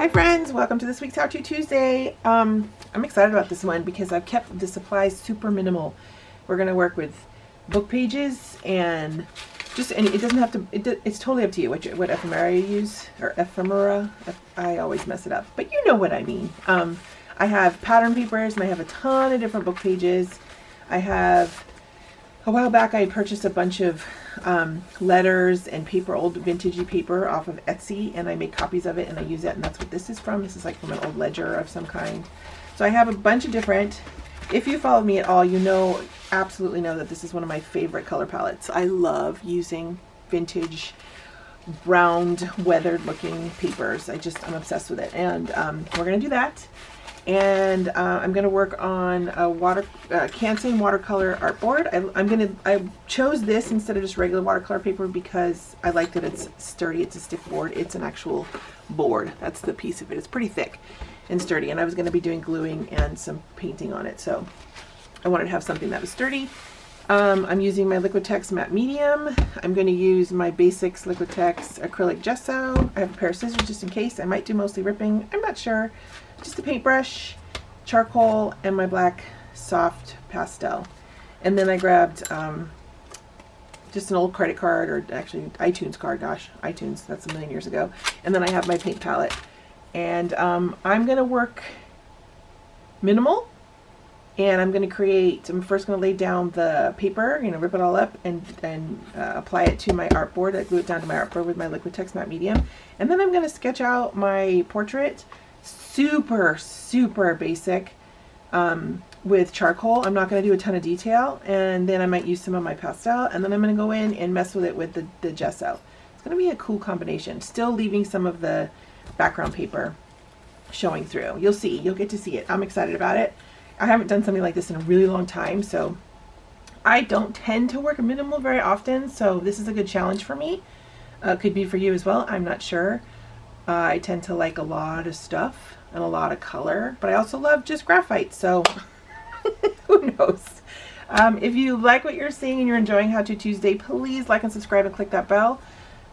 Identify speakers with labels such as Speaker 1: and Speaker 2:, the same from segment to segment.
Speaker 1: Hi friends, welcome to this week's How To Tuesday. I'm excited about this one because I've kept the supplies super minimal. We're going to work with book pages and it doesn't have to, it's totally up to you what ephemera you use, or ephemera. I always mess it up, but you know what I mean. I have pattern papers and I have a ton of different book pages. I have, a while back I purchased a bunch of letters and paper, old vintagey paper off of Etsy, and I make copies of it and I use it, and that's what this is from. This is like from an old ledger of some kind. So I have a bunch of different, if you follow me at all, you know, absolutely know that this is one of my favorite color palettes. I love using vintage, browned, weathered looking papers. I'm obsessed with it, and we're going to do that. And I'm going to work on a Canson watercolor artboard. I chose this instead of just regular watercolor paper because I like that it's sturdy. It's a stiff board. It's an actual board. That's the piece of it. It's pretty thick and sturdy. And I was going to be doing gluing and some painting on it, so I wanted to have something that was sturdy. I'm using my Liquitex matte medium. I'm going to use my basics Liquitex acrylic gesso. I have a pair of scissors just in case. I might do mostly ripping. I'm not sure. Just a paintbrush, charcoal, and my black soft pastel. And then I grabbed just an old credit card, or actually iTunes card. Gosh, iTunes, that's a million years ago. And then I have my paint palette. And I'm going to work minimal. And I'm going to I'm first going to lay down the paper, rip it all up and apply it to my artboard. I glue it down to my artboard with my Liquitex matte medium. And then I'm going to sketch out my portrait. Super basic with charcoal. I'm not going to do a ton of detail, and then I might use some of my pastel, and then I'm going to go in and mess with it with the gesso. It's going to be a cool combination, still leaving some of the background paper showing through. You'll see, you'll get to see it. I'm excited about it. I haven't done something like this in a really long time, so I don't tend to work minimal very often, so this is a good challenge for me. Could be for you as well, I'm not sure. I tend to like a lot of stuff and a lot of color, but I also love just graphite, so who knows. If you like what you're seeing and you're enjoying How To Tuesday, please like and subscribe and click that bell.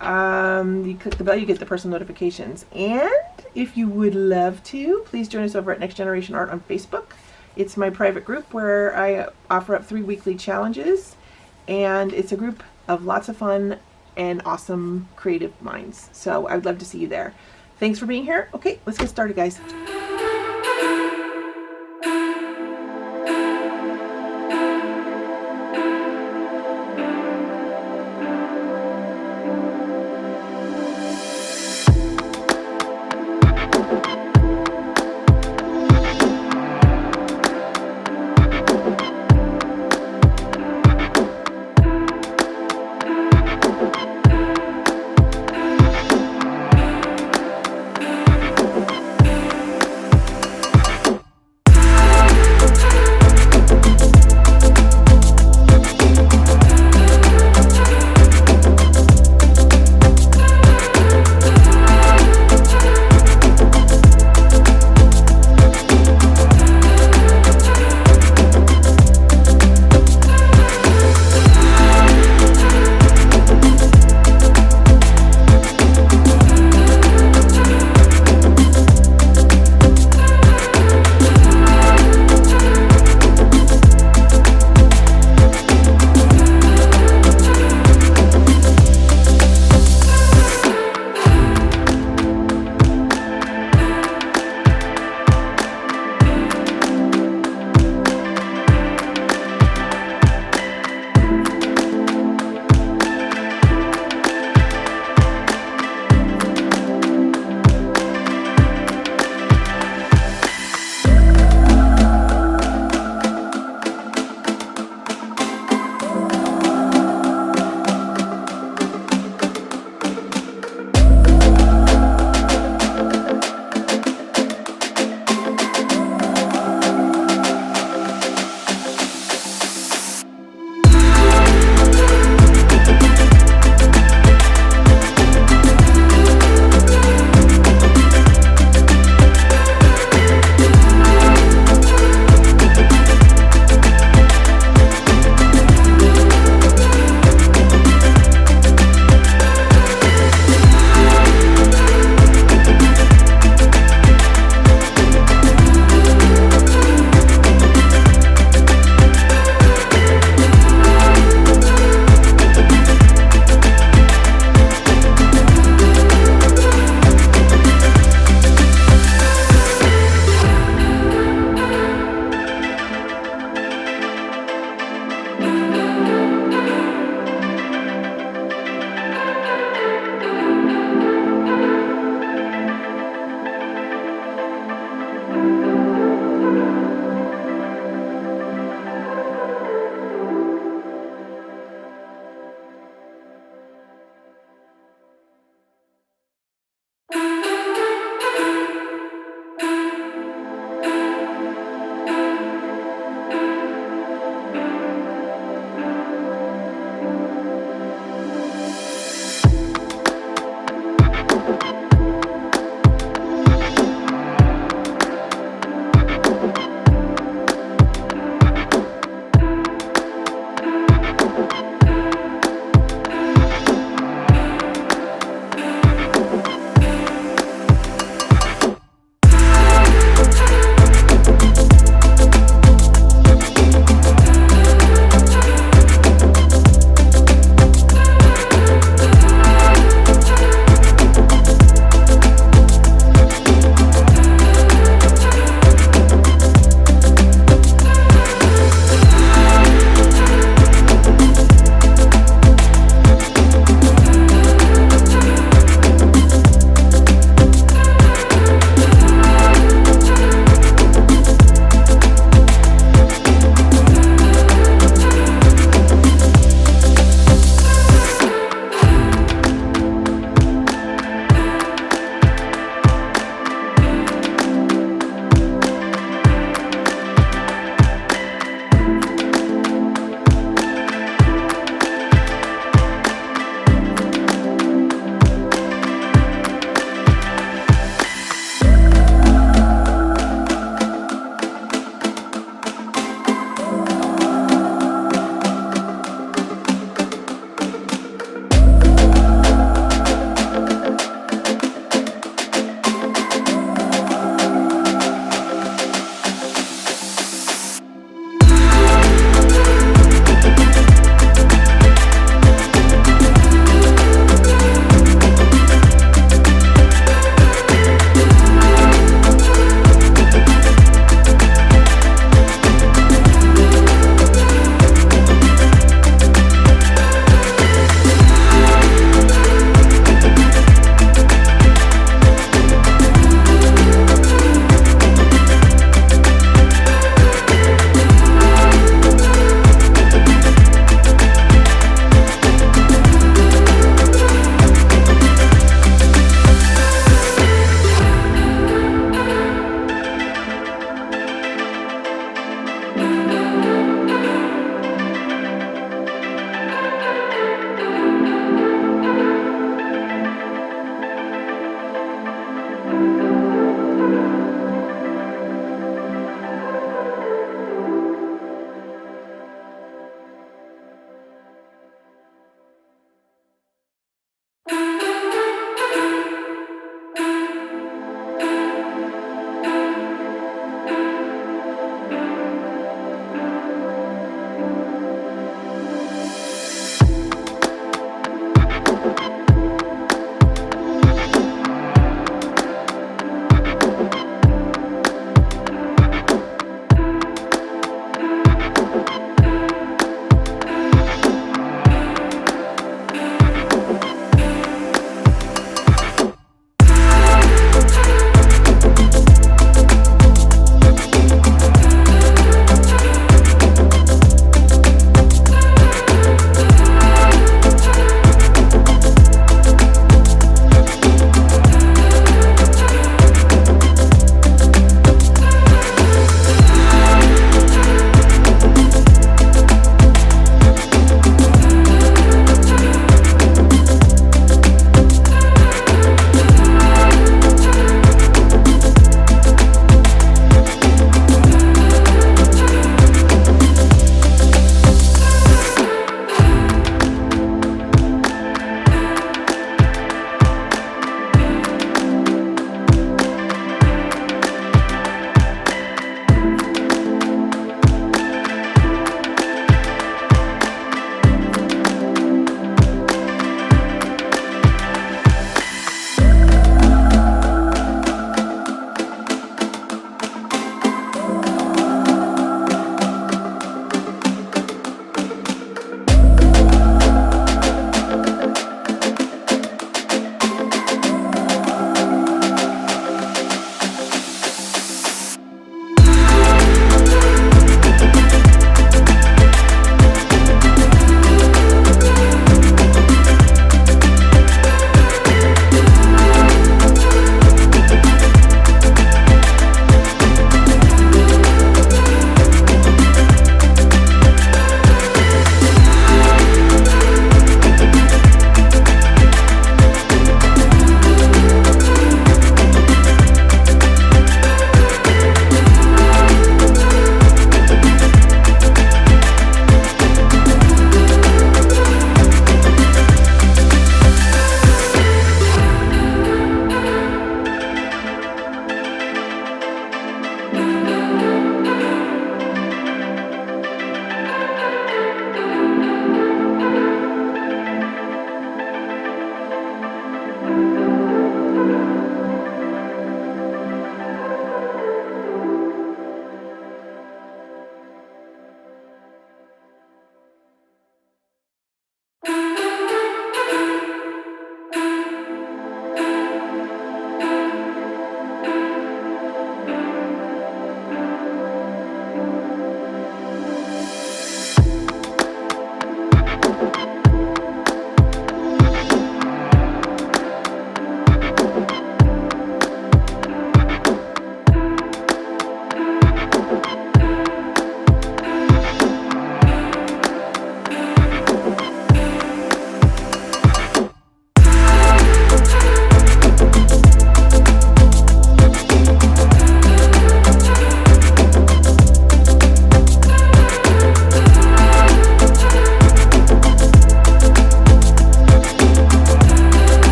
Speaker 1: You click the bell, you get the personal notifications. And if you would love to, please join us over at Next Generation Art on Facebook. It's my private group where I offer up 3 weekly challenges, and it's a group of lots of fun and awesome creative minds. So I would love to see you there. Thanks for being here. Okay, let's get started, guys.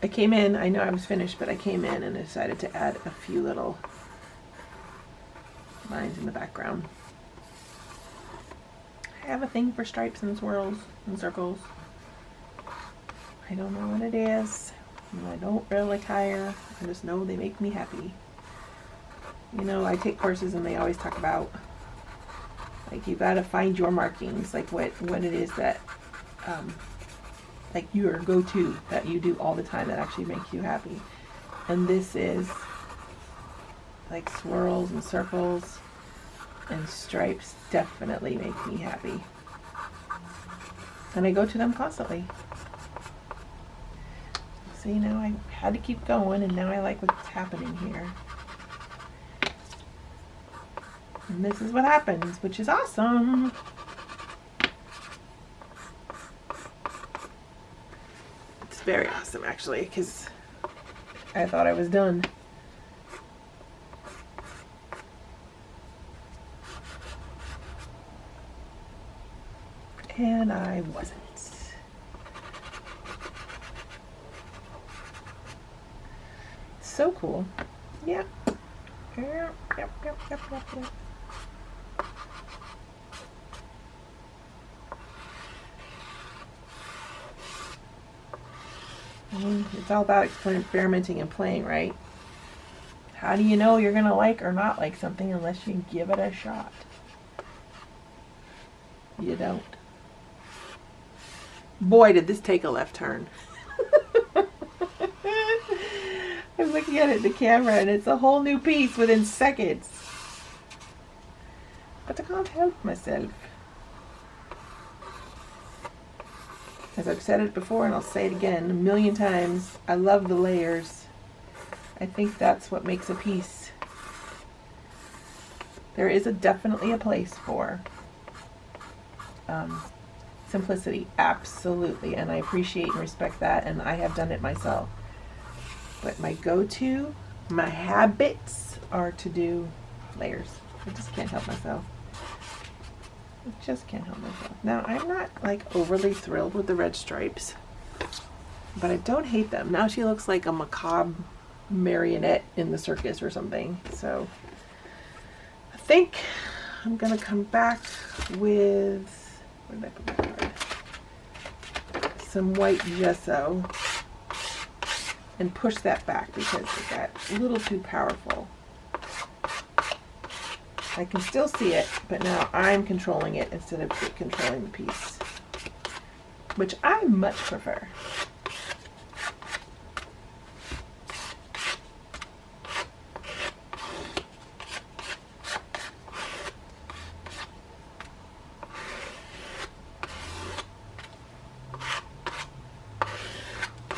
Speaker 1: I came in, I know I was finished, but I came in and decided to add a few little lines in the background. I have a thing for stripes and swirls and circles. I don't know what it is. And I don't really care. I just know they make me happy. You know, I take courses and they always talk about, like, you gotta find your markings, like what it is that, like your go-to that you do all the time that actually makes you happy. And this is like swirls and circles and stripes definitely make me happy. And I go to them constantly. So, you know, I had to keep going, and now I like what's happening here. And this is what happens, which is awesome. It's very awesome, actually, because I thought I was done. And I wasn't. So cool. Yeah. Yep. I mean, it's all about experimenting and playing, right? How do you know you're going to like or not like something unless you give it a shot? You don't. Boy, did this take a left turn. I'm looking at it in the camera and it's a whole new piece within seconds. But I can't help myself. As I've said it before and I'll say it again a million times, I love the layers. I think that's what makes a piece. There is definitely a place for simplicity, absolutely, and I appreciate and respect that, and I have done it myself. But my go-to, my habits are to do layers. I just can't help myself. I just can't help myself. Now, I'm not like overly thrilled with the red stripes, but I don't hate them. Now she looks like a macabre marionette in the circus or something. So I think I'm gonna come back with, where did I put my card? Some white gesso and push that back because it got a little too powerful. I can still see it, but now I'm controlling it instead of it controlling the piece, which I much prefer.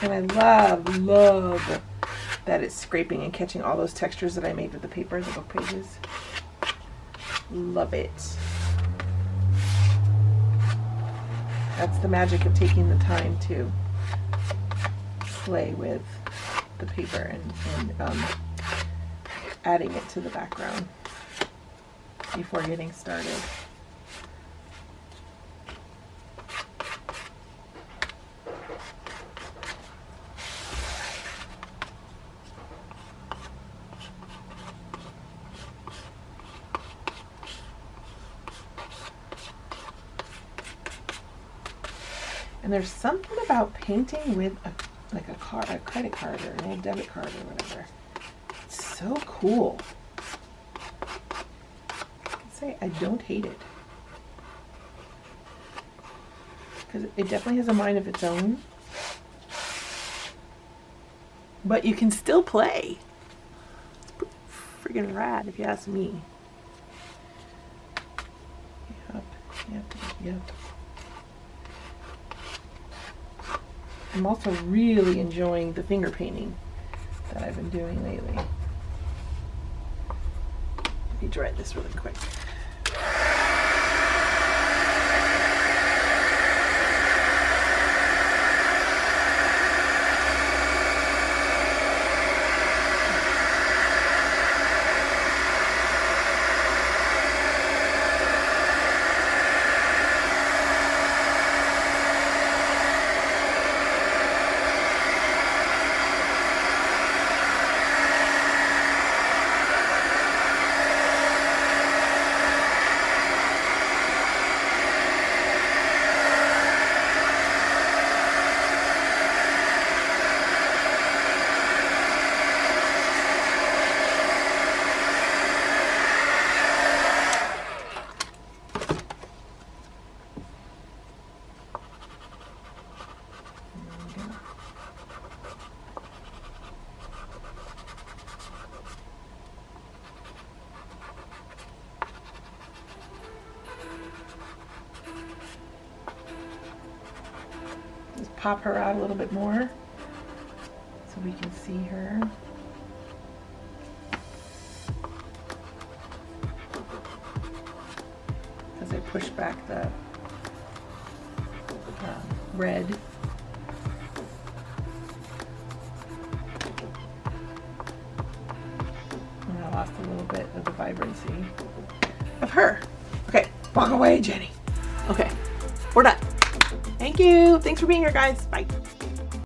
Speaker 1: And I love that it's scraping and catching all those textures that I made with the paper, the book pages. Love it. That's the magic of taking the time to play with the paper and adding it to the background before getting started. And there's something about painting with a credit card or an old debit card or whatever. It's so cool. I'd say I don't hate it. Because it definitely has a mind of its own. But you can still play. It's pretty friggin' rad if you ask me. Yep. I'm also really enjoying the finger painting that I've been doing lately. Let me dry this really quick. pop her out a little bit more so we can see her. As I push back the red. And I lost a little bit of the vibrancy of her. Okay, walk away, Jenny. Okay, we're done. Thank you. Thanks for being here, guys. Bye.